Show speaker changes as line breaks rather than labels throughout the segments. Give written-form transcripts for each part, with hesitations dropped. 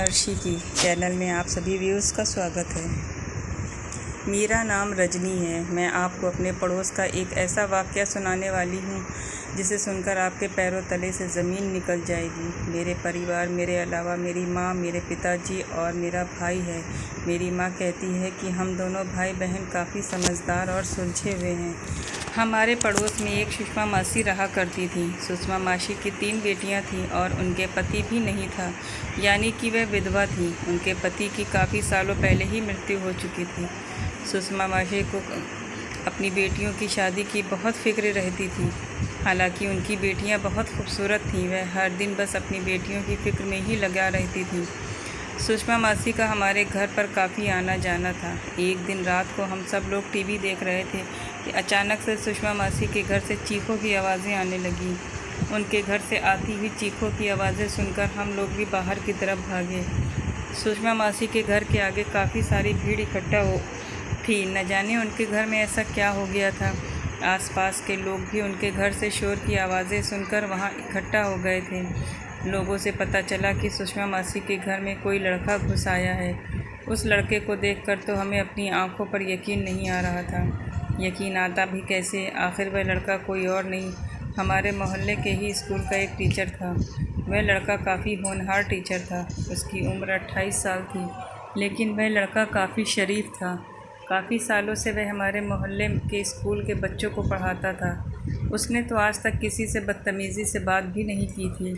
अर्शी की चैनल में आप सभी व्यूज़ का स्वागत है। मेरा नाम रजनी है। मैं आपको अपने पड़ोस का एक ऐसा वाक़या सुनाने वाली हूँ जिसे सुनकर आपके पैरों तले से ज़मीन निकल जाएगी। मेरे परिवार मेरे अलावा मेरी माँ, मेरे पिताजी और मेरा भाई है। मेरी माँ कहती है कि हम दोनों भाई बहन काफ़ी समझदार और सुलझे हुए हैं। हमारे पड़ोस में एक सुषमा मासी रहा करती थी। सुषमा मासी की 3 बेटियां थीं और उनके पति भी नहीं था, यानी कि वह विधवा थी। उनके पति की काफ़ी सालों पहले ही मृत्यु हो चुकी थी। सुषमा मासी को अपनी बेटियों की शादी की बहुत फ़िक्र रहती थी। हालांकि उनकी बेटियां बहुत खूबसूरत थीं। वह हर दिन बस अपनी बेटियों की फ़िक्र में ही लगा रहती थी। सुषमा मासी का हमारे घर पर काफ़ी आना जाना था। एक दिन रात को हम सब लोग टीवी देख रहे थे कि अचानक से सुषमा मासी के घर से चीखों की आवाज़ें आने लगीं। उनके घर से आती हुई चीखों की आवाज़ें सुनकर हम लोग भी बाहर की तरफ भागे। सुषमा मासी के घर के आगे काफ़ी सारी भीड़ इकट्ठा हो थी। न जाने उनके घर में ऐसा क्या हो गया था। आसपास के लोग भी उनके घर से शोर की आवाज़ें सुनकर वहाँ इकट्ठा हो गए थे। लोगों से पता चला कि सुषमा मासी के घर में कोई लड़का घुस आया है। उस लड़के को देखकर तो हमें अपनी आंखों पर यकीन नहीं आ रहा था। यकीन आता भी कैसे, आखिर वह लड़का कोई और नहीं, हमारे मोहल्ले के ही स्कूल का एक टीचर था। वह लड़का काफ़ी होनहार टीचर था। उसकी उम्र 28 साल थी, लेकिन वह लड़का काफ़ी शरीफ था। काफ़ी सालों से वह हमारे मोहल्ले के स्कूल के बच्चों को पढ़ाता था। उसने तो आज तक किसी से बदतमीज़ी से बात भी नहीं की थी,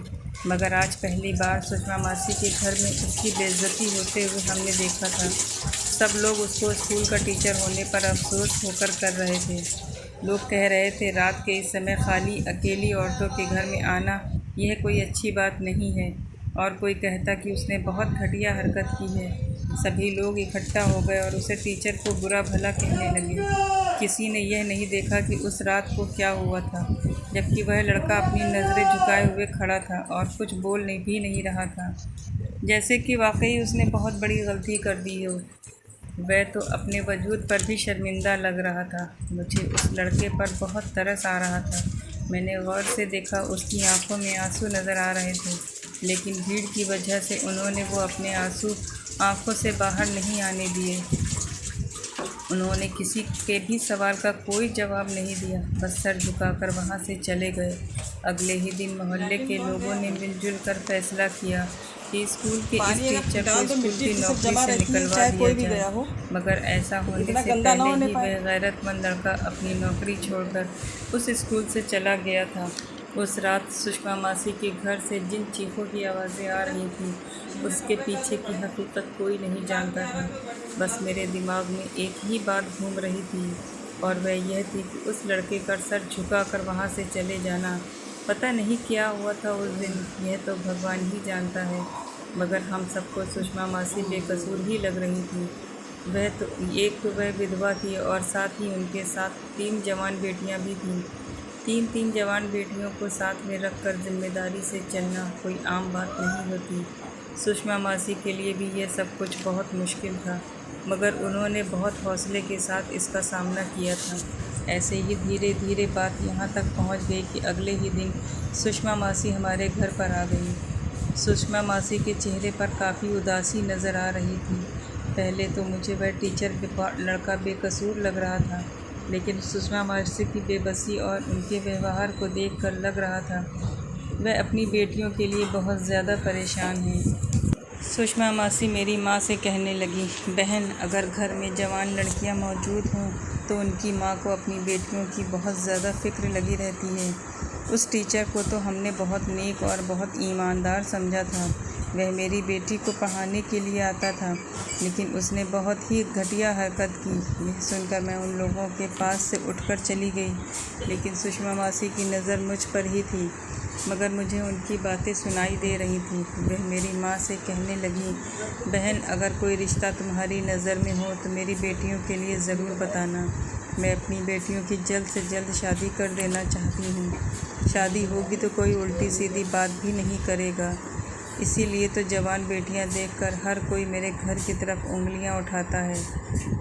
मगर आज पहली बार सुषमा मासी के घर में उसकी बेइज्जती होते हुए हमने देखा था। सब लोग उसको स्कूल का टीचर होने पर अफसोस होकर कर रहे थे। लोग कह रहे थे रात के इस समय खाली अकेली औरतों के घर में आना यह कोई अच्छी बात नहीं है, और कोई कहता कि उसने बहुत घटिया हरकत की है। सभी लोग इकट्ठा हो गए और उसे टीचर को बुरा भला कहने लगे। किसी ने यह नहीं देखा कि उस रात को क्या हुआ था, जबकि वह लड़का अपनी नज़रें झुकाए हुए खड़ा था और कुछ बोल भी नहीं रहा था, जैसे कि वाकई उसने बहुत बड़ी गलती कर दी हो। वह तो अपने वजूद पर भी शर्मिंदा लग रहा था। मुझे उस लड़के पर बहुत तरस आ रहा था। मैंने गौर से देखा, उसकी आंखों में आंसू नज़र आ रहे थे, लेकिन भीड़ की वजह से उन्होंने वो अपने आंसू आंखों से बाहर नहीं आने दिए। उन्होंने किसी के भी सवाल का कोई जवाब नहीं दिया, बस सर झुकाकर वहाँ से चले गए। अगले ही दिन मोहल्ले के लोगों ने मिलजुल कर फैसला किया कि स्कूल के इस टीचर को स्कूल की नौकरी से निकलवा दिया जाए। मगर ऐसा होने से पहले ही वह गैरतमंद लड़का अपनी नौकरी छोड़कर उस स्कूल से चला गया था। उस रात सुषमा मासी के घर से जिन चीखों की आवाज़ें आ रही थीं, उसके पीछे की हकीकत कोई नहीं जानता था। बस मेरे दिमाग में एक ही बात घूम रही थी, और वह यह थी कि उस लड़के का सर झुकाकर वहाँ से चले जाना। पता नहीं क्या हुआ था उस दिन, यह तो भगवान ही जानता है, मगर हम सबको सुषमा मासी बेकसूर ही लग रही थी। एक तो वह विधवा थी और साथ ही उनके साथ 3 जवान बेटियां भी थीं। 3 जवान बेटियों को साथ में रखकर जिम्मेदारी से चलना कोई आम बात नहीं होती। सुषमा मासी के लिए भी यह सब कुछ बहुत मुश्किल था, मगर उन्होंने बहुत हौसले के साथ इसका सामना किया था। ऐसे ही धीरे धीरे बात यहाँ तक पहुँच गई कि अगले ही दिन सुषमा मासी हमारे घर पर आ गई। सुषमा मासी के चेहरे पर काफ़ी उदासी नज़र आ रही थी। पहले तो मुझे वह टीचर लड़का बेकसूर लग रहा था, लेकिन सुषमा मासी की बेबसी और उनके व्यवहार को देखकर लग रहा था वह अपनी बेटियों के लिए बहुत ज़्यादा परेशान हैं। सुषमा मासी मेरी माँ से कहने लगी, बहन, अगर घर में जवान लड़कियाँ मौजूद हों तो उनकी माँ को अपनी बेटियों की बहुत ज़्यादा फ़िक्र लगी रहती है। उस टीचर को तो हमने बहुत नेक और बहुत ईमानदार समझा था। वह मेरी बेटी को पढ़ाने के लिए आता था, लेकिन उसने बहुत ही घटिया हरकत की। यह सुनकर मैं उन लोगों के पास से उठकर चली गई, लेकिन सुषमा मासी की नज़र मुझ पर ही थी, मगर मुझे उनकी बातें सुनाई दे रही थीं। वह मेरी माँ से कहने लगी, बहन, अगर कोई रिश्ता तुम्हारी नज़र में हो तो मेरी बेटियों के लिए ज़रूर बताना। मैं अपनी बेटियों की जल्द से जल्द शादी कर देना चाहती हूँ। शादी होगी तो कोई उल्टी सीधी बात भी नहीं करेगा। इसीलिए तो जवान बेटियां देखकर हर कोई मेरे घर की तरफ उंगलियां उठाता है,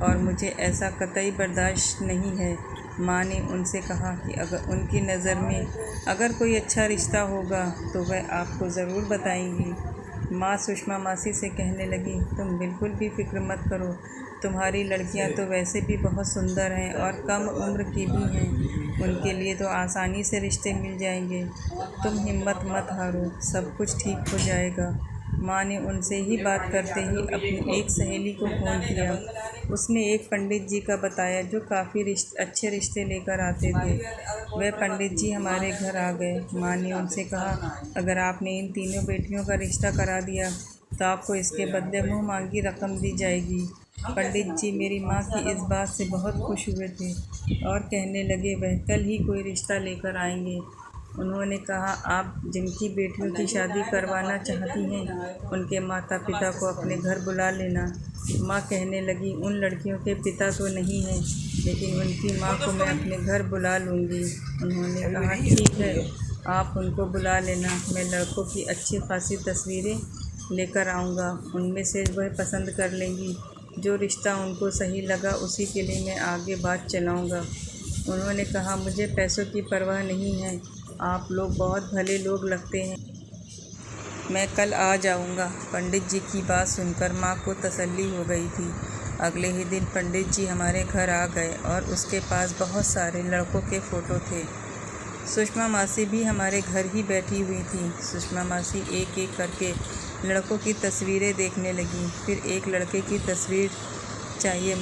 और मुझे ऐसा कतई बर्दाश्त नहीं है। माँ ने उनसे कहा कि अगर उनकी नज़र में अगर कोई अच्छा रिश्ता होगा तो वह आपको ज़रूर बताएंगी। माँ सुषमा मासी से कहने लगी, तुम बिल्कुल भी फिक्र मत करो, तुम्हारी लड़कियां तो वैसे भी बहुत सुंदर हैं और कम उम्र की भी हैं, उनके लिए तो आसानी से रिश्ते मिल जाएंगे। तुम हिम्मत मत हारो, सब कुछ ठीक हो जाएगा। माँ ने उनसे ही बात करते ही अपनी एक सहेली को फ़ोन किया। उसने एक पंडित जी का बताया जो काफ़ी अच्छे रिश्ते लेकर आते थे। वह पंडित जी हमारे घर आ गए। माँ ने उनसे कहा, अगर आपने इन तीनों बेटियों का रिश्ता करा दिया तो आपको इसके बदले मुँह मांगी रकम दी जाएगी। पंडित जी मेरी माँ की इस बात से बहुत खुश हुए थे और कहने लगे वह कल ही कोई रिश्ता लेकर आएंगे। उन्होंने कहा, आप जिनकी बेटियों की शादी करवाना चाहती हैं उनके माता पिता को अपने घर बुला लेना। माँ कहने लगी, उन लड़कियों के पिता तो नहीं हैं, लेकिन उनकी माँ को मैं अपने घर बुला लूँगी। उन्होंने कहा, ठीक है, आप उनको बुला लेना, मैं लड़कों की अच्छी खासी तस्वीरें लेकर आऊँगा, उनमें से वह पसंद कर लेंगी। जो रिश्ता उनको सही लगा उसी के लिए मैं आगे बात चलाऊँगा। उन्होंने कहा, मुझे पैसों की परवाह नहीं है, आप लोग बहुत भले लोग लगते हैं, मैं कल आ जाऊँगा। पंडित जी की बात सुनकर माँ को तसल्ली हो गई थी। अगले ही दिन पंडित जी हमारे घर आ गए और उसके पास बहुत सारे लड़कों के फ़ोटो थे। सुषमा मासी भी हमारे घर ही बैठी हुई थी। सुषमा मासी एक एक करके लड़कों की तस्वीरें देखने लगी। फिर एक लड़के की तस्वीर चाहिए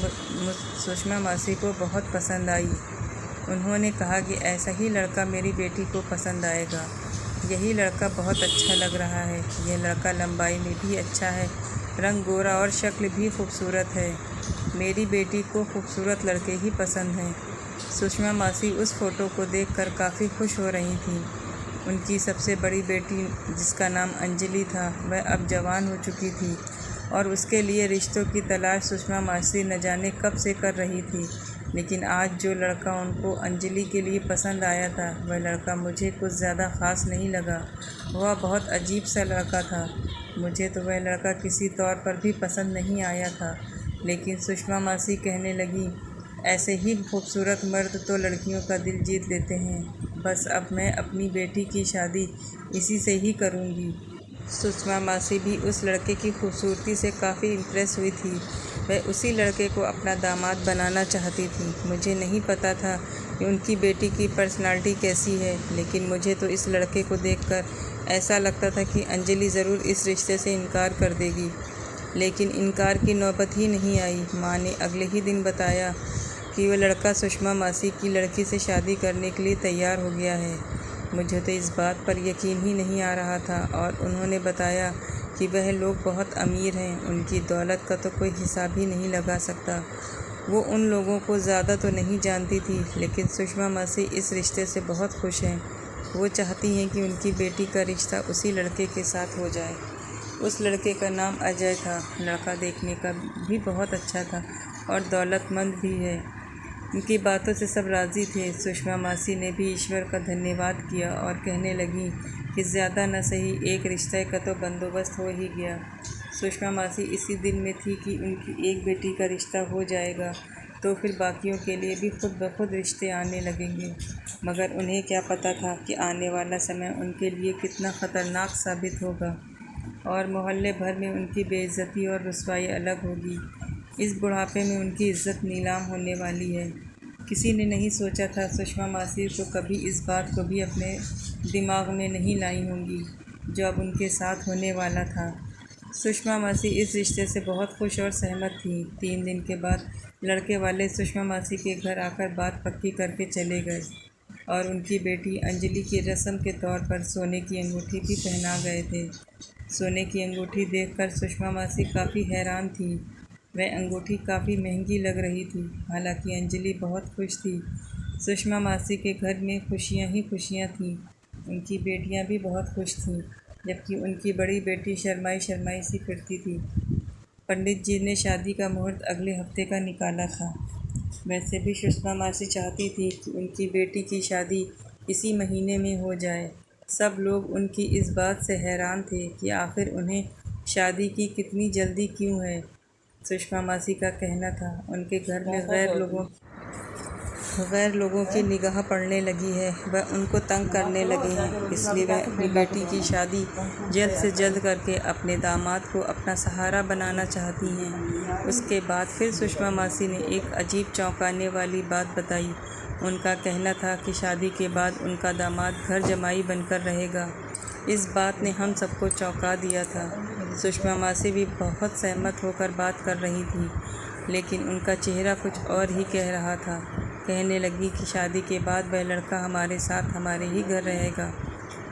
सुषमा मासी को बहुत पसंद आई। उन्होंने कहा कि ऐसा ही लड़का मेरी बेटी को पसंद आएगा, यही लड़का बहुत अच्छा लग रहा है, यह लड़का लंबाई में भी अच्छा है, रंग गोरा और शक्ल भी खूबसूरत है, मेरी बेटी को खूबसूरत लड़के ही पसंद हैं। सुषमा मासी उस फ़ोटो को देखकर काफ़ी खुश हो रही थी। उनकी सबसे बड़ी बेटी जिसका नाम अंजलि था वह अब जवान हो चुकी थी और उसके लिए रिश्तों की तलाश सुषमा मासी न जाने कब से कर रही थी। लेकिन आज जो लड़का उनको अंजलि के लिए पसंद आया था वह लड़का मुझे कुछ ज़्यादा ख़ास नहीं लगा। वह बहुत अजीब सा लड़का था। मुझे तो वह लड़का किसी तौर पर भी पसंद नहीं आया था। लेकिन सुषमा मासी कहने लगी, ऐसे ही खूबसूरत मर्द तो लड़कियों का दिल जीत लेते हैं। बस अब मैं अपनी बेटी की शादी इसी से ही करूँगी। सुषमा मासी भी उस लड़के की खूबसूरती से काफ़ी इम्प्रेस हुई थी। वह उसी लड़के को अपना दामाद बनाना चाहती थी। मुझे नहीं पता था कि उनकी बेटी की पर्सनालिटी कैसी है, लेकिन मुझे तो इस लड़के को देखकर ऐसा लगता था कि अंजलि ज़रूर इस रिश्ते से इनकार कर देगी। लेकिन इनकार की नौबत ही नहीं आई। माँ ने अगले ही दिन बताया कि वह लड़का सुषमा मासी की लड़की से शादी करने के लिए तैयार हो गया है। मुझे तो इस बात पर यकीन ही नहीं आ रहा था और उन्होंने बताया कि वह लोग बहुत अमीर हैं, उनकी दौलत का तो कोई हिसाब ही नहीं लगा सकता। वो उन लोगों को ज़्यादा तो नहीं जानती थी, लेकिन सुषमा मासी इस रिश्ते से बहुत खुश हैं। वो चाहती हैं कि उनकी बेटी का रिश्ता उसी लड़के के साथ हो जाए। उस लड़के का नाम अजय था। लड़का देखने का भी बहुत अच्छा था और दौलतमंद भी है। उनकी बातों से सब राज़ी थे। सुषमा मासी ने भी ईश्वर का धन्यवाद किया और कहने लगी कि ज़्यादा न सही एक रिश्ते का तो बंदोबस्त हो ही गया। सुषमा मासी इसी दिन में थी कि उनकी एक बेटी का रिश्ता हो जाएगा तो फिर बाकियों के लिए भी खुद ब खुद रिश्ते आने लगेंगे। मगर उन्हें क्या पता था कि आने वाला समय उनके लिए कितना ख़तरनाक साबित होगा और मोहल्ले भर में उनकी बेइज्जती और रुसवाई अलग होगी। इस बुढ़ापे में उनकी इज़्ज़त नीलाम होने वाली है। किसी ने नहीं सोचा था सुषमा मासी तो कभी इस बात को भी अपने दिमाग में नहीं लाई होंगी जो अब उनके साथ होने वाला था। सुषमा मासी इस रिश्ते से बहुत खुश और सहमत थी। 3 दिन के बाद लड़के वाले सुषमा मासी के घर आकर बात पक्की करके चले गए और उनकी बेटी अंजलि की रस्म के तौर पर सोने की अंगूठी भी पहना गए थे। सोने की अंगूठी देखकर सुषमा मासी काफ़ी हैरान थी। वह अंगूठी काफ़ी महंगी लग रही थी। हालांकि अंजलि बहुत खुश थी। सुषमा मासी के घर में खुशियां ही खुशियां थीं। उनकी बेटियां भी बहुत खुश थीं, जबकि उनकी बड़ी बेटी शर्माई शर्माई सी फिरती थी। पंडित जी ने शादी का मुहूर्त अगले हफ्ते का निकाला था। वैसे भी सुषमा मासी चाहती थी कि उनकी बेटी की शादी इसी महीने में हो जाए। सब लोग उनकी इस बात से हैरान थे कि आखिर उन्हें शादी की कितनी जल्दी क्यों है। सुषमा मासी का कहना था उनके घर में गैर लोगों गैर लोगों की निगाह पड़ने लगी है, वह उनको तंग करने लगे हैं, इसलिए वह अपनी बेटी की शादी जल्द से जल्द करके अपने दामाद को अपना सहारा बनाना चाहती हैं। उसके बाद फिर सुषमा मासी ने एक अजीब चौंकाने वाली बात बताई। उनका कहना था कि शादी के बाद उनका दामाद घर जमाई बनकर रहेगा। इस बात ने हम सबको चौंका दिया था। सुषमा मासी भी बहुत सहमत होकर बात कर रही थी, लेकिन उनका चेहरा कुछ और ही कह रहा था। कहने लगी कि शादी के बाद वह लड़का हमारे साथ हमारे ही घर रहेगा।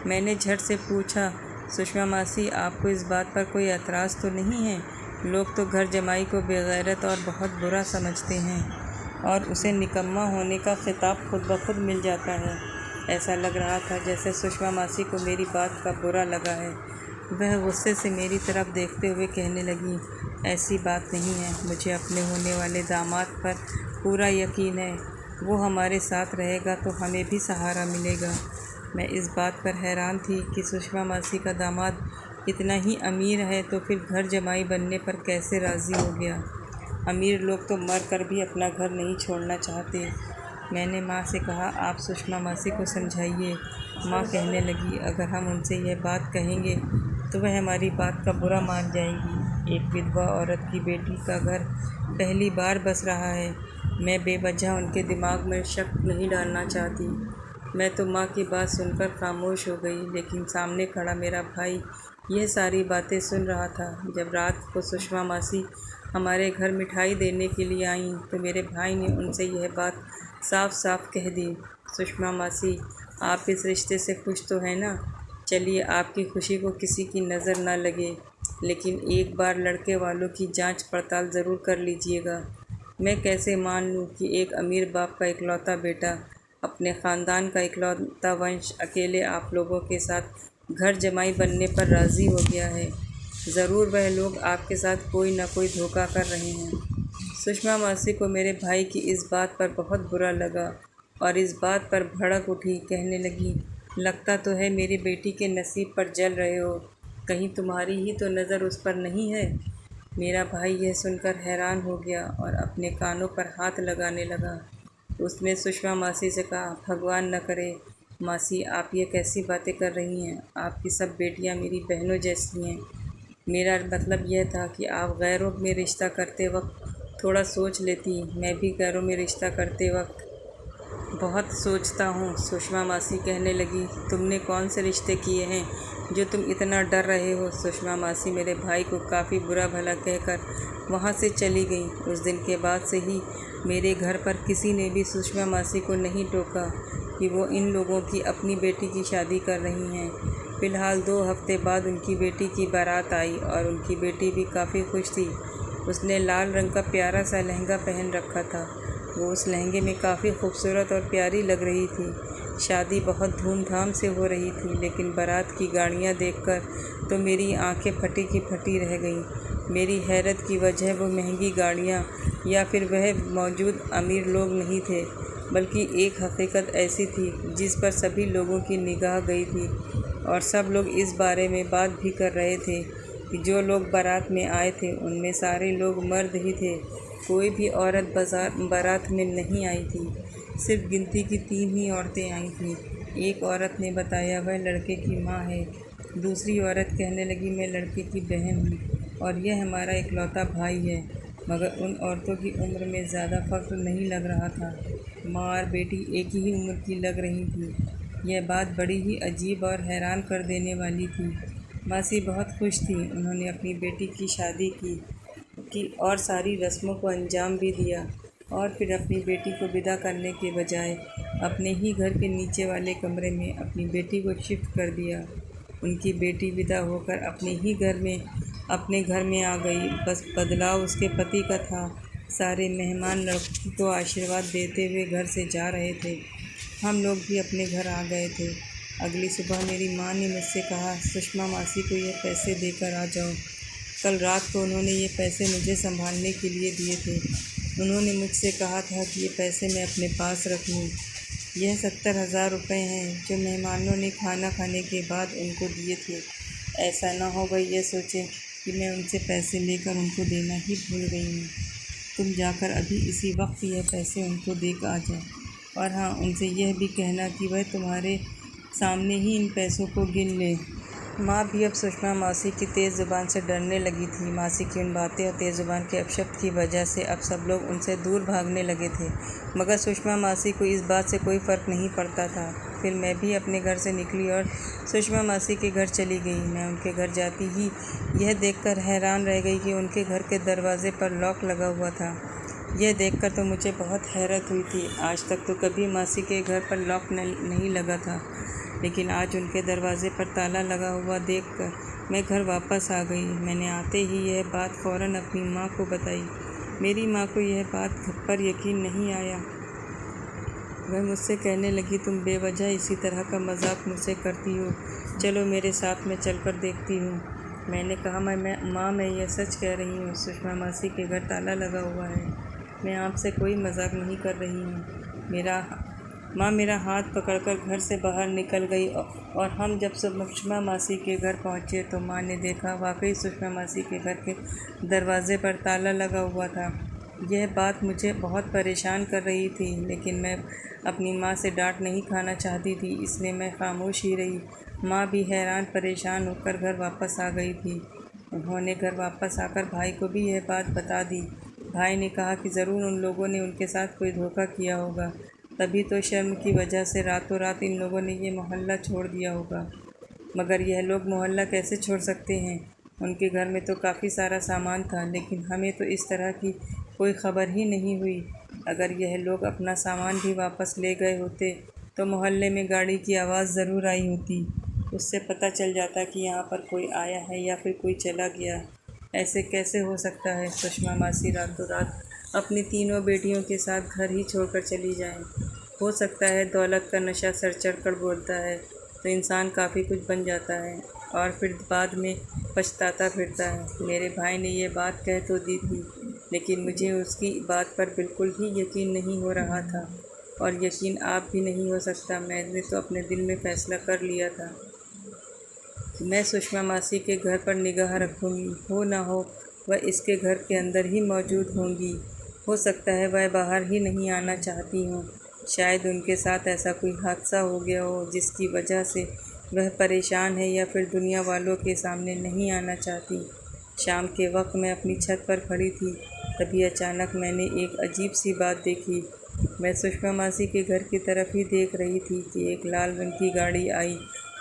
मैंने झट से पूछा, सुषमा मासी, आपको इस बात पर कोई एतराज़ तो नहीं है? लोग तो घर जमाई को बेगैरत और बहुत बुरा समझते हैं और उसे निकम्मा होने का खिताब खुद ब खुद मिल जाता है। ऐसा लग रहा था जैसे सुषमा मासी को मेरी बात का बुरा लगा है। वह गुस्से से मेरी तरफ देखते हुए कहने लगी, ऐसी बात नहीं है, मुझे अपने होने वाले दामाद पर पूरा यकीन है। वो हमारे साथ रहेगा तो हमें भी सहारा मिलेगा। मैं इस बात पर हैरान थी कि सुषमा मासी का दामाद इतना ही अमीर है तो फिर घर जमाई बनने पर कैसे राज़ी हो गया। अमीर लोग तो मर कर भी अपना घर नहीं छोड़ना चाहते। मैंने माँ से कहा, आप सुषमा मासी को समझाइए। माँ कहने लगी, अगर हम उनसे यह बात कहेंगे तो वह हमारी बात का बुरा मान जाएंगी। एक विधवा औरत की बेटी का घर पहली बार बस रहा है। मैं बेवजह उनके दिमाग में शक नहीं डालना चाहती। मैं तो माँ की बात सुनकर खामोश हो गई, लेकिन सामने खड़ा मेरा भाई यह सारी बातें सुन रहा था। जब रात को सुषमा मासी हमारे घर मिठाई देने के लिए आईं तो मेरे भाई ने उनसे यह बात साफ साफ कह दी, सुषमा मासी, आप इस रिश्ते से खुश तो हैं ना? चलिए, आपकी खुशी को किसी की नज़र ना लगे, लेकिन एक बार लड़के वालों की जांच पड़ताल ज़रूर कर लीजिएगा। मैं कैसे मान लूँ कि एक अमीर बाप का इकलौता बेटा, अपने ख़ानदान का इकलौता वंश अकेले आप लोगों के साथ घर जमाई बनने पर राज़ी हो गया है। ज़रूर वह लोग आपके साथ कोई ना कोई धोखा कर रहे हैं। सुषमा मासी को मेरे भाई की इस बात पर बहुत बुरा लगा और इस बात पर भड़क उठी। कहने लगी, लगता तो है मेरी बेटी के नसीब पर जल रहे हो, कहीं तुम्हारी ही तो नज़र उस पर नहीं है। मेरा भाई यह सुनकर हैरान हो गया और अपने कानों पर हाथ लगाने लगा। उसने सुषमा मासी से कहा, भगवान न करे मासी, आप ये कैसी बातें कर रही हैं? आपकी सब बेटियां मेरी बहनों जैसी हैं। मेरा मतलब यह था कि आप गैरों में रिश्ता करते वक्त थोड़ा सोच लेती। मैं भी गैरों में रिश्ता करते वक्त बहुत सोचता हूँ। सुषमा मासी कहने लगी, तुमने कौन से रिश्ते किए हैं जो तुम इतना डर रहे हो? सुषमा मासी मेरे भाई को काफ़ी बुरा भला कहकर वहाँ से चली गई। उस दिन के बाद से ही मेरे घर पर किसी ने भी सुषमा मासी को नहीं टोका कि वो इन लोगों की अपनी बेटी की शादी कर रही हैं। फ़िलहाल 2 हफ्ते बाद उनकी बेटी की बारात आई और उनकी बेटी भी काफ़ी खुश थी। उसने लाल रंग का प्यारा सा लहंगा पहन रखा था। वो उस लहंगे में काफ़ी खूबसूरत और प्यारी लग रही थी। शादी बहुत धूमधाम से हो रही थी, लेकिन बारात की गाड़ियाँ देखकर तो मेरी आंखें फटी की फटी रह गईं। मेरी हैरत की वजह वो महंगी गाड़ियाँ या फिर वह मौजूद अमीर लोग नहीं थे, बल्कि एक हकीकत ऐसी थी जिस पर सभी लोगों की निगाह गई थी और सब लोग इस बारे में बात भी कर रहे थे कि जो लोग बारात में आए थे उनमें सारे लोग मर्द ही थे। कोई भी औरत बारात में नहीं आई थी। सिर्फ गिनती की 3 ही औरतें आई थीं। एक औरत ने बताया वह लड़के की माँ है। दूसरी औरत कहने लगी, मैं लड़के की बहन हूँ और यह हमारा इकलौता भाई है। मगर उन औरतों की उम्र में ज़्यादा फ़र्क नहीं लग रहा था। माँ और बेटी एक ही उम्र की लग रही थी। यह बात बड़ी ही अजीब और हैरान कर देने वाली थी। मासी बहुत खुश थी। उन्होंने अपनी बेटी की शादी की और सारी रस्मों को अंजाम भी दिया और फिर अपनी बेटी को विदा करने के बजाय अपने ही घर के नीचे वाले कमरे में अपनी बेटी को शिफ्ट कर दिया। उनकी बेटी विदा होकर अपने घर में आ गई। बस बदलाव उसके पति का था। सारे मेहमान लड़की को आशीर्वाद देते हुए घर से जा रहे थे। हम लोग भी अपने घर आ गए थे। अगली सुबह मेरी माँ ने मुझसे कहा, सुषमा मासी को ये पैसे देकर आ जाओ। कल रात को उन्होंने ये पैसे मुझे संभालने के लिए दिए थे। उन्होंने मुझसे कहा था कि ये पैसे मैं अपने पास रख लूँ। यह 70,000 रुपये हैं जो मेहमानों ने खाना खाने के बाद उनको दिए थे। ऐसा ना हो वह ये सोचें कि मैं उनसे पैसे लेकर उनको देना ही भूल गई हूँ। तुम जाकर अभी इसी वक्त यह पैसे उनको दे कर आ जाओ। और हाँ, उनसे यह भी कहना कि वह तुम्हारे सामने ही इन पैसों को गिन ले। माँ भी अब सुषमा मासी की तेज़ ज़ुबान से डरने लगी थी। मासी की उन बातें और तेज़ ज़ुबान के अपशब्द की वजह से अब सब लोग उनसे दूर भागने लगे थे, मगर सुषमा मासी को इस बात से कोई फ़र्क नहीं पड़ता था। फिर मैं भी अपने घर से निकली और सुषमा मासी के घर चली गई। मैं उनके घर जाती ही यह देखकर हैरान रह गई कि उनके घर के दरवाजे पर लॉक लगा हुआ था। यह देखकर तो मुझे बहुत हैरत हुई थी। आज तक तो कभी मासी के घर पर लॉक नहीं लगा था, लेकिन आज उनके दरवाजे पर ताला लगा हुआ देखकर मैं घर वापस आ गई। मैंने आते ही यह बात फ़ौरन अपनी माँ को बताई। मेरी माँ को यह बात पर यकीन नहीं आया। वह मुझसे कहने लगी, तुम बेवजह इसी तरह का मजाक मुझसे करती हो, चलो मेरे साथ में चलकर देखती हूँ। मैंने कहा, माँ मैं यह सच कह रही हूँ, सुषमा मासी के घर ताला लगा हुआ है। मैं आपसे कोई मजाक नहीं कर रही हूँ। माँ मेरा हाथ पकड़कर घर से बाहर निकल गई और हम जब सुषमा मासी के घर पहुँचे तो माँ ने देखा वाकई सुषमा मासी के घर के दरवाजे पर ताला लगा हुआ था। यह बात मुझे बहुत परेशान कर रही थी, लेकिन मैं अपनी माँ से डांट नहीं खाना चाहती थी, इसलिए मैं खामोश ही रही। माँ भी हैरान परेशान होकर घर वापस आ गई थी। उन्होंने घर वापस आकर भाई को भी यह बात बता दी। भाई ने कहा कि ज़रूर उन लोगों ने उनके साथ कोई धोखा किया होगा, तभी तो शर्म की वजह से रातों रात इन लोगों ने ये मोहल्ला छोड़ दिया होगा। मगर यह लोग मोहल्ला कैसे छोड़ सकते हैं? उनके घर में तो काफ़ी सारा सामान था, लेकिन हमें तो इस तरह की कोई ख़बर ही नहीं हुई। अगर यह लोग अपना सामान भी वापस ले गए होते तो मोहल्ले में गाड़ी की आवाज़ ज़रूर आई होती। उससे पता चल जाता कि यहाँ पर कोई आया है या फिर कोई चला गया। ऐसे कैसे हो सकता है? सुषमा मासी रातों रात अपनी तीनों बेटियों के साथ घर ही छोड़कर चली जाएं। हो सकता है दौलत का नशा सर चढ़कर बोलता है तो इंसान काफ़ी कुछ बन जाता है और फिर बाद में पछताता फिरता है। मेरे भाई ने ये बात कह तो दी थी, लेकिन मुझे उसकी बात पर बिल्कुल भी यकीन नहीं हो रहा था, और यकीन आप भी नहीं हो सकता। मैंने तो अपने दिल में फ़ैसला कर लिया था कि मैं सुषमा मासी के घर पर निगाह रखूँगी। हो ना हो वह इसके घर के अंदर ही मौजूद होंगी। हो सकता है वह बाहर ही नहीं आना चाहती हों। शायद उनके साथ ऐसा कोई हादसा हो गया हो जिसकी वजह से वह परेशान है, या फिर दुनिया वालों के सामने नहीं आना चाहती। शाम के वक्त मैं अपनी छत पर खड़ी थी, तभी अचानक मैंने एक अजीब सी बात देखी। मैं सुषमा मासी के घर की तरफ ही देख रही थी कि एक लाल रंग की गाड़ी आई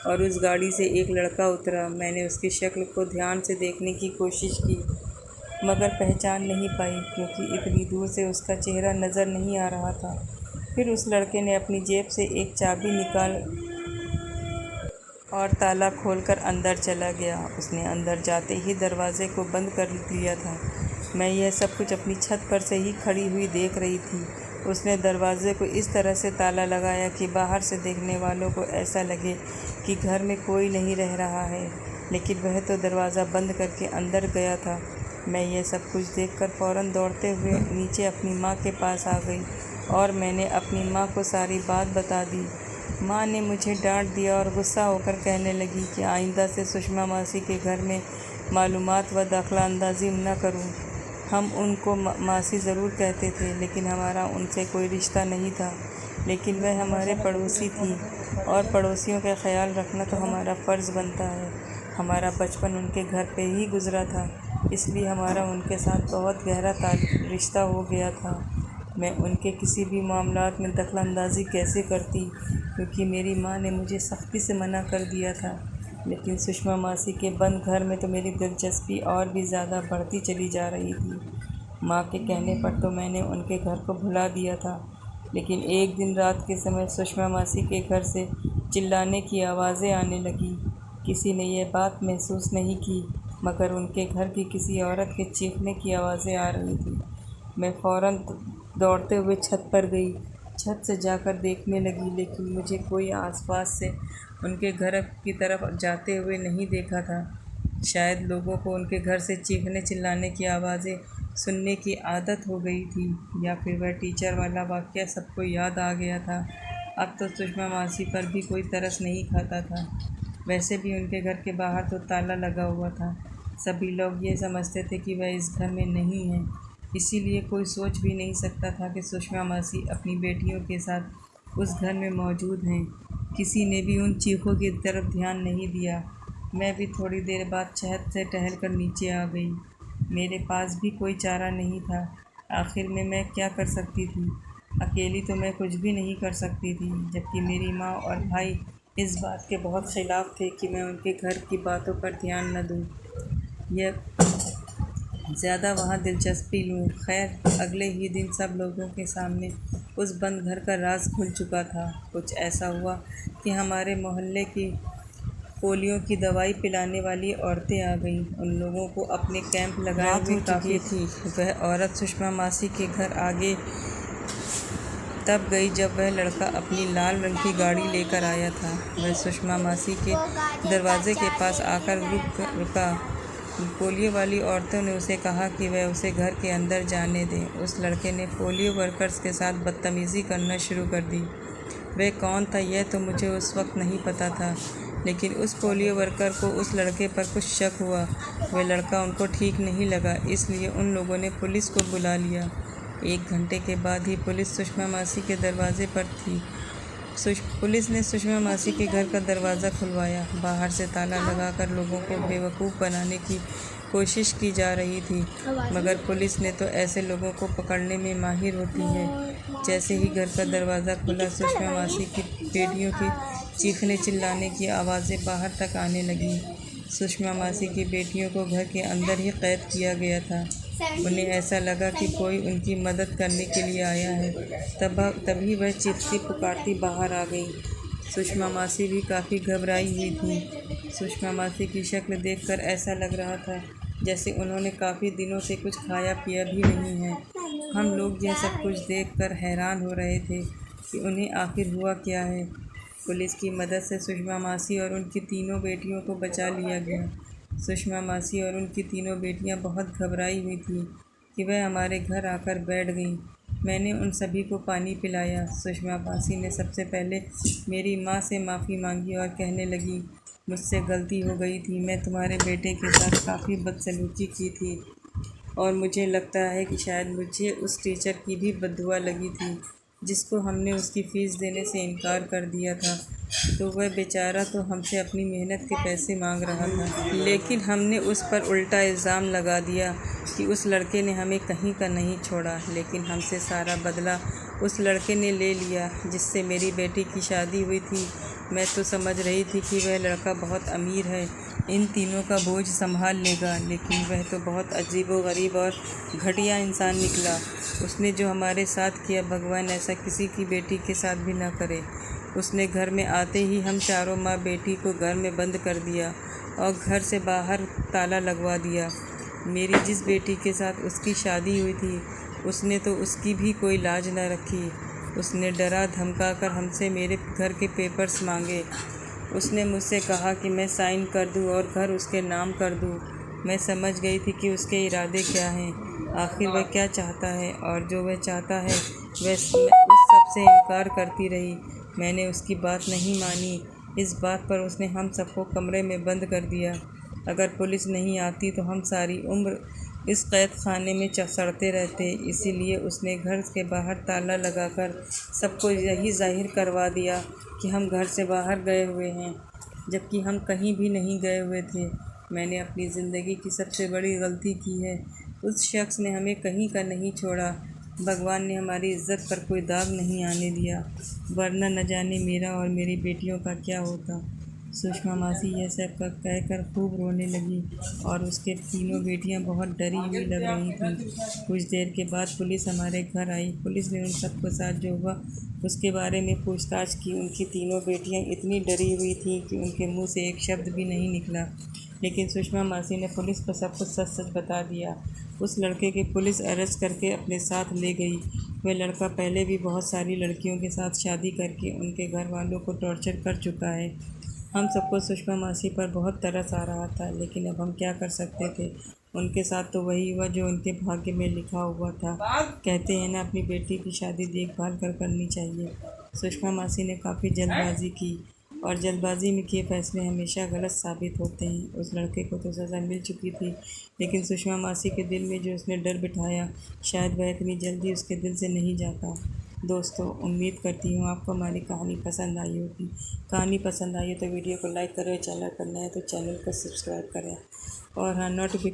और उस गाड़ी से एक लड़का उतरा। मैंने उसकी शक्ल को ध्यान से देखने की कोशिश की, मगर पहचान नहीं पाई, क्योंकि इतनी दूर से उसका चेहरा नज़र नहीं आ रहा था। फिर उस लड़के ने अपनी जेब से एक चाबी निकाल और ताला खोलकर अंदर चला गया। उसने अंदर जाते ही दरवाजे को बंद कर दिया था। मैं यह सब कुछ अपनी छत पर से ही खड़ी हुई देख रही थी। उसने दरवाजे को इस तरह से ताला लगाया कि बाहर से देखने वालों को ऐसा लगे कि घर में कोई नहीं रह रहा है, लेकिन वह तो दरवाज़ा बंद करके अंदर गया था। मैं यह सब कुछ देखकर फ़ौरन दौड़ते हुए नीचे अपनी माँ के पास आ गई और मैंने अपनी माँ को सारी बात बता दी। माँ ने मुझे डांट दिया और गुस्सा होकर कहने लगी कि आइंदा से सुषमा मासी के घर में मालूमात व दाखिला अंदाज़ी न करूँ। हम उनको मासी ज़रूर कहते थे, लेकिन हमारा उनसे कोई रिश्ता नहीं था। लेकिन वह हमारे पड़ोसी थी और पड़ोसियों का ख्याल रखना तो हमारा फ़र्ज़ बनता है। हमारा बचपन उनके घर पे ही गुज़रा था, इसलिए हमारा उनके साथ बहुत गहरा रिश्ता हो गया था। मैं उनके किसी भी मामलात में दखलंदाज़ी कैसे करती, क्योंकि मेरी माँ ने मुझे सख्ती से मना कर दिया था। लेकिन सुषमा मासी के बंद घर में तो मेरी दिलचस्पी और भी ज़्यादा बढ़ती चली जा रही थी। माँ के कहने पर तो मैंने उनके घर को भुला दिया था, लेकिन एक दिन रात के समय सुषमा मासी के घर से चिल्लाने की आवाज़ें आने लगी। किसी ने यह बात महसूस नहीं की, मगर उनके घर की किसी औरत के चीखने की आवाज़ें आ रही थी। मैं फ़ौरन दौड़ते हुए छत पर गई। छत से जाकर देखने लगी, लेकिन मुझे कोई आसपास से उनके घर की तरफ जाते हुए नहीं देखा था। शायद लोगों को उनके घर से चीखने चिल्लाने की आवाज़ें सुनने की आदत हो गई थी, या फिर वह टीचर वाला वाक़या सबको याद आ गया था। अब तो सुषमा मासी पर भी कोई तरस नहीं खाता था। वैसे भी उनके घर के बाहर तो ताला लगा हुआ था। सभी लोग ये समझते थे कि वह इस घर में नहीं है। इसीलिए कोई सोच भी नहीं सकता था कि सुषमा मासी अपनी बेटियों के साथ उस घर में मौजूद हैं। किसी ने भी उन चीखों की तरफ ध्यान नहीं दिया। मैं भी थोड़ी देर बाद छत से टहलकर नीचे आ गई। मेरे पास भी कोई चारा नहीं था। आखिर में मैं क्या कर सकती थी? अकेली तो मैं कुछ भी नहीं कर सकती थी, जबकि मेरी माँ और भाई इस बात के बहुत खिलाफ थे कि मैं उनके घर की बातों पर ध्यान न दूँ या ज़्यादा वहाँ दिलचस्पी लूँ। खैर, अगले ही दिन सब लोगों के सामने उस बंद घर का राज खुल चुका था। कुछ ऐसा हुआ कि हमारे मोहल्ले की पोलियो की दवाई पिलाने वाली औरतें आ गईं। उन लोगों को अपने कैंप लगाए हुए काफ़ी थी। वह औरत सुषमा मासी के घर आगे तब गई जब वह लड़का अपनी लाल रंग की गाड़ी लेकर आया था। वह सुषमा मासी के दरवाजे के पास आकर रुका। पोलियो वाली औरतों ने उसे कहा कि वह उसे घर के अंदर जाने दें। उस लड़के ने पोलियो वर्कर्स के साथ बदतमीज़ी करना शुरू कर दी। वह कौन था यह तो मुझे उस वक्त नहीं पता था, लेकिन उस पोलियो वर्कर को उस लड़के पर कुछ शक हुआ। वह लड़का उनको ठीक नहीं लगा, इसलिए उन लोगों ने पुलिस को बुला लिया। 1 घंटे के बाद ही पुलिस सुषमा मासी के दरवाजे पर थी। पुलिस ने सुषमा मासी के घर का दरवाज़ा खुलवाया। बाहर से ताला लगाकर लोगों को बेवकूफ़ बनाने की कोशिश की जा रही थी, मगर पुलिस ने तो ऐसे लोगों को पकड़ने में माहिर होती है। जैसे ही घर का दरवाज़ा खुला, सुषमा मासी की बेटियों की चीखने चिल्लाने की आवाज़ें बाहर तक आने लगीं। सुषमा मासी की बेटियों को घर के अंदर ही कैद किया गया था। उन्हें ऐसा लगा कि कोई उनकी मदद करने के लिए आया है। तभी वह चीखती पुकारती बाहर आ गई। सुषमा मासी भी काफ़ी घबराई हुई थी। सुषमा मासी की शक्ल देखकर ऐसा लग रहा था जैसे उन्होंने काफ़ी दिनों से कुछ खाया पिया भी नहीं है। हम लोग यह सब कुछ देखकर हैरान हो रहे थे कि उन्हें आखिर हुआ क्या है। पुलिस की मदद से सुषमा मासी और उनकी तीनों बेटियों को बचा लिया गया। सुषमा मासी और उनकी तीनों बेटियां बहुत घबराई हुई थीं कि वह हमारे घर आकर बैठ गईं। मैंने उन सभी को पानी पिलाया। सुषमा मासी ने सबसे पहले मेरी माँ से माफ़ी मांगी और कहने लगी, मुझसे गलती हो गई थी। मैं तुम्हारे बेटे के साथ काफ़ी बदसलूकी की थी और मुझे लगता है कि शायद मुझे उस टीचर की भी बद्दुआ लगी थी जिसको हमने उसकी फ़ीस देने से इनकार कर दिया था। तो वह बेचारा तो हमसे अपनी मेहनत के पैसे मांग रहा था, लेकिन हमने उस पर उल्टा इल्ज़ाम लगा दिया कि उस लड़के ने हमें कहीं का नहीं छोड़ा। लेकिन हमसे सारा बदला उस लड़के ने ले लिया जिससे मेरी बेटी की शादी हुई थी। मैं तो समझ रही थी कि वह लड़का बहुत अमीर है, इन तीनों का बोझ संभाल लेगा, लेकिन वह तो बहुत अजीबोगरीब और घटिया इंसान निकला। उसने जो हमारे साथ किया, भगवान ऐसा किसी की बेटी के साथ भी ना करे। उसने घर में आते ही हम चारों माँ बेटी को घर में बंद कर दिया और घर से बाहर ताला लगवा दिया। मेरी जिस बेटी के साथ उसकी शादी हुई थी, उसने तो उसकी भी कोई लाज न रखी। उसने डरा धमका कर हमसे मेरे घर के पेपर्स मांगे। उसने मुझसे कहा कि मैं साइन कर दूं और घर उसके नाम कर दूं। मैं समझ गई थी कि उसके इरादे क्या हैं, आखिर वह क्या चाहता है, और जो वह चाहता है मैं उस सब से इनकार करती रही। मैंने उसकी बात नहीं मानी। इस बात पर उसने हम सबको कमरे में बंद कर दिया। अगर पुलिस नहीं आती तो हम सारी उम्र इस कैद खाने में सड़ते रहते। इसीलिए उसने घर के बाहर ताला लगाकर सबको यही जाहिर करवा दिया कि हम घर से बाहर गए हुए हैं, जबकि हम कहीं भी नहीं गए हुए थे। मैंने अपनी ज़िंदगी की सबसे बड़ी गलती की है। उस शख्स ने हमें कहीं का नहीं छोड़ा। भगवान ने हमारी इज़्ज़त पर कोई दाग नहीं आने दिया, वरना न जाने मेरा और मेरी बेटियों का क्या होता। सुषमा मासी यह सब कहकर खूब रोने लगी और उसके तीनों बेटियां बहुत डरी हुई लग रही थीं। कुछ देर के बाद पुलिस हमारे घर आई। पुलिस ने उन सबके साथ जो हुआ उसके बारे में पूछताछ की। उनकी तीनों बेटियां इतनी डरी हुई थीं कि उनके मुंह से एक शब्द भी नहीं निकला, लेकिन सुषमा मासी ने पुलिस को सब कुछ सच सच बता दिया। उस लड़के की पुलिस अरेस्ट करके अपने साथ ले गई। वह लड़का पहले भी बहुत सारी लड़कियों के साथ शादी करके उनके घर वालों को टॉर्चर कर चुका है। हम सबको सुषमा मासी पर बहुत तरस आ रहा था, लेकिन अब हम क्या कर सकते थे। उनके साथ तो वही हुआ जो उनके भाग्य में लिखा हुआ था। कहते हैं ना, अपनी बेटी की शादी देखभाल कर करनी चाहिए। सुषमा मासी ने काफ़ी जल्दबाजी की और जल्दबाजी में किए फैसले हमेशा गलत साबित होते हैं। उस लड़के को तो सज़ा मिल चुकी थी, लेकिन सुषमा मासी के दिल में जो उसने डर बिठाया, शायद वह इतनी जल्दी उसके दिल से नहीं जाता। दोस्तों, उम्मीद करती हूँ आपको हमारी कहानी पसंद आई होगी। कहानी पसंद आई हो तो वीडियो को लाइक करें, चैनल पर नए तो चैनल को सब्सक्राइब करें और हाँ, नोटिफिकेशन